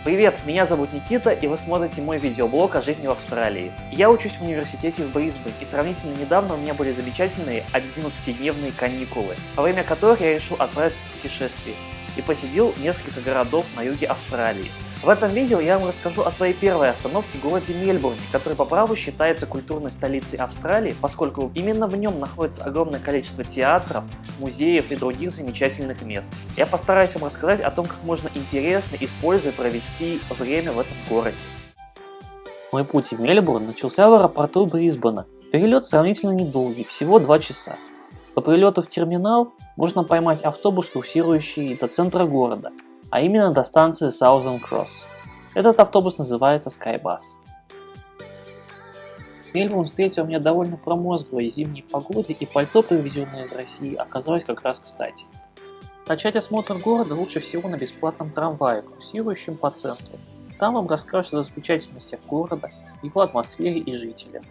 Привет, меня зовут Никита, и вы смотрите мой видеоблог о жизни в Австралии. Я учусь в университете в Брисбене, и сравнительно недавно у меня были замечательные 11-дневные каникулы, во время которых я решил отправиться в путешествие и посетил несколько городов на юге Австралии. В этом видео я вам расскажу о своей первой остановке в городе Мельбурне, который по праву считается культурной столицей Австралии, поскольку именно в нем находится огромное количество театров, музеев и других замечательных мест. Я постараюсь вам рассказать о том, как можно интересно, используя, провести время в этом городе. Мой путь в Мельбурн начался в аэропорту Брисбена. Перелет сравнительно недолгий, всего 2 часа. По прилету в терминал можно поймать автобус, курсирующий до центра города, а именно до станции Southern Cross. Этот автобус называется Skybus. Мельбурн встретил меня довольно промозглой зимней погодой, и пальто, привезенное из России, оказалось как раз кстати. Начать осмотр города лучше всего на бесплатном трамвае, курсирующем по центру. Там вам расскажут о достопримечательностях города, его атмосфере и жителях.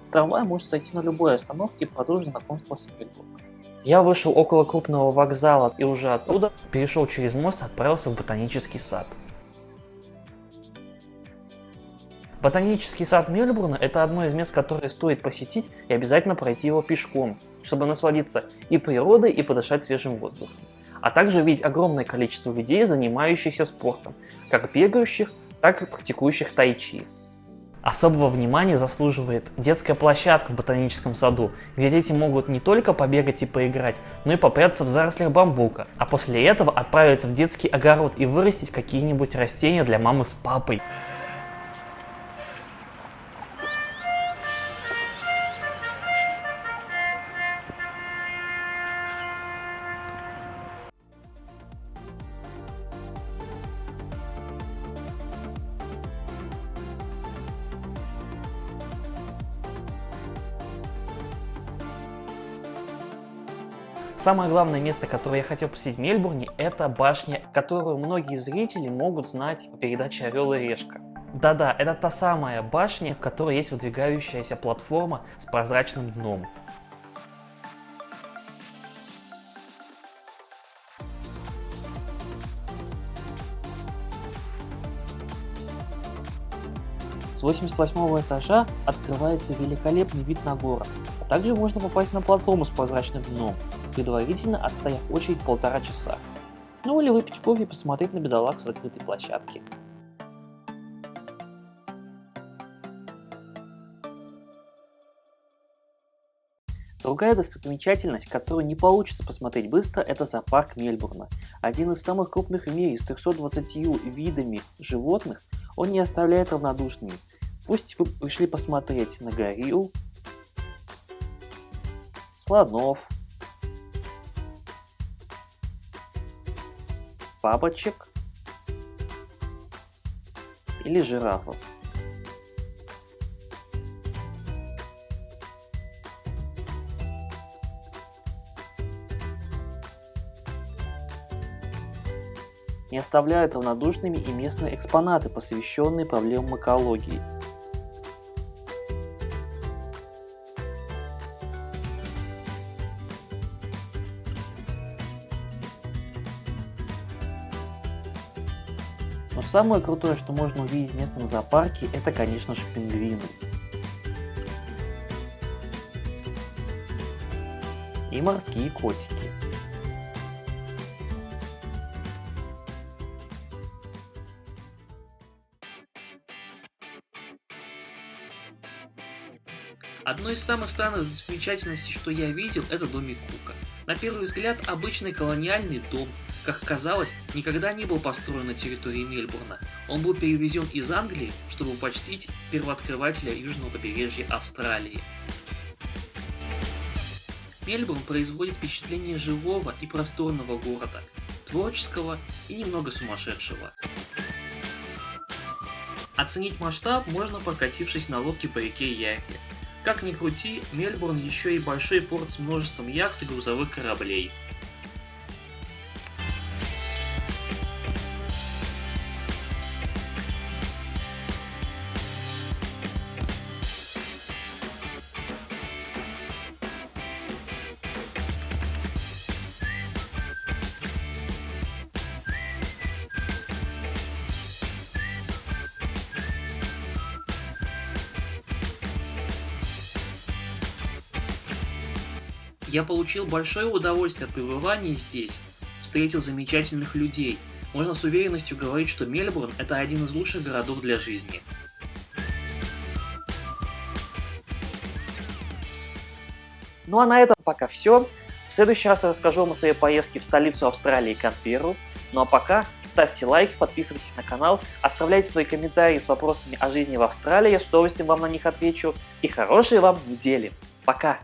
С трамвая можно сойти на любой остановке и продолжить знакомство с Мельбурном. Я вышел около крупного вокзала и уже оттуда перешел через мост и отправился в ботанический сад. Ботанический сад Мельбурна – это одно из мест, которое стоит посетить и обязательно пройти его пешком, чтобы насладиться и природой, и подышать свежим воздухом. А также увидеть огромное количество людей, занимающихся спортом, как бегающих, так и практикующих тайчи. Особого внимания заслуживает детская площадка в ботаническом саду, где дети могут не только побегать и поиграть, но и попрятаться в зарослях бамбука, а после этого отправиться в детский огород и вырастить какие-нибудь растения для мамы с папой. Самое главное место, которое я хотел посетить в Мельбурне, это башня, которую многие зрители могут знать по передаче «Орел и Решка». Да-да, это та самая башня, в которой есть выдвигающаяся платформа с прозрачным дном. С 88-го этажа открывается великолепный вид на город, а также можно попасть на платформу с прозрачным дном, предварительно отстояв очередь 1,5 часа. Ну или выпить кофе и посмотреть на бедолаг с открытой площадки. Другая достопримечательность, которую не получится посмотреть быстро, это зоопарк Мельбурна. Один из самых крупных в мире, с 320 видами животных, он не оставляет равнодушными. Пусть вы пришли посмотреть на горилл, слонов, бабочек или жирафов. Не оставляют равнодушными и местные экспонаты, посвященные проблемам экологии. Но самое крутое, что можно увидеть в местном зоопарке, это, конечно же, пингвины. И морские котики. Одной из самых странных достопримечательностей, что я видел, это домик Кука. На первый взгляд, обычный колониальный дом, как оказалось, никогда не был построен на территории Мельбурна. Он был перевезен из Англии, чтобы почтить первооткрывателя южного побережья Австралии. Мельбурн производит впечатление живого и просторного города, творческого и немного сумасшедшего. Оценить масштаб можно, прокатившись на лодке по реке Ярри. Как ни крути, Мельбурн еще и большой порт с множеством яхт и грузовых кораблей. Я получил большое удовольствие от пребывания здесь, встретил замечательных людей. Можно с уверенностью говорить, что Мельбурн – это один из лучших городов для жизни. Ну а на этом пока все. В следующий раз я расскажу вам о своей поездке в столицу Австралии Канберру. Ну а пока ставьте лайк, подписывайтесь на канал, оставляйте свои комментарии с вопросами о жизни в Австралии, я с удовольствием вам на них отвечу. И хорошей вам недели. Пока!